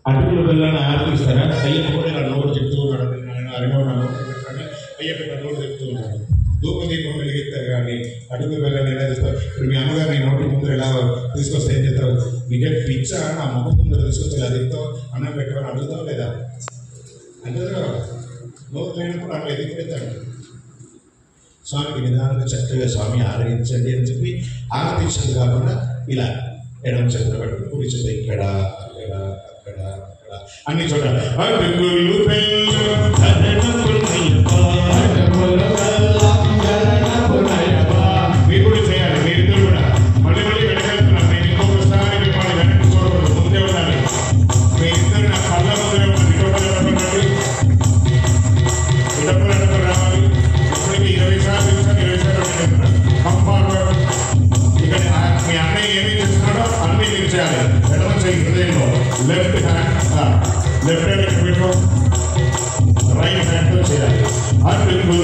అటుకుల బెల్లాన్ని ఆర్పిస్తారా? అయ్యప్ప కూడా నా నోరు చెప్తూ ఉన్నాడు, అరగో నా నోరు అయ్యప్ప నా నోరు చెప్తూ ఉన్నాడు. ధూపదీపం వెలిగిస్తారు కానీ అటుకుల బెల్లాన్ని ఎలా చేస్తారు? ఇప్పుడు మీ అమ్మగారు నీ నోటి ముందు ఎలా తీసుకొస్తే ఏం చేస్తావు? నీకే పిచ్చా నా ముఖం ముందు తీసుకొస్తే అది ఎత్తావు, అన్నం పెట్టమని అడుగుతావు లేదా? అంటే నోరు లేనప్పుడు అట్లా ఎదుగు పెడతాడు. స్వామికి నిదానంగా చక్కగా స్వామి ఆరగించండి అని చెప్పి ఆరతించదు కాకుండా ఇలా ఎడమ చేతులు పట్టుకుని కుడి చేత ఇక్కడ అక్కడ అక్కడ అక్కడ అన్ని చోట్ల మీరు కూడా చేయాలి. మీరిద్దరు కూడా మళ్ళీ మళ్ళీ వెనకెళ్తున్నారు. నేను ఇంకొకసారి మిమ్మల్ని వెనక్కి చూడకూడదు, ముందే ఉండాలి. మీరిద్దరు నా కళ్ళ ముందే ఇటప్పుడు రావాలి. ఇప్పటికి 20 సార్లు 20 సార్లు ఇక్కడ మీ అన్నయ్య ఏమి చేస్తున్నాడో అన్నీ మీరు చేయాలి. ఎడమ చేయి హృదయంలో లెఫ్ట్ హ్యాండ్ పెట్టు, రైట్ హ్యాండ్తో చేయాలి. అటుకులు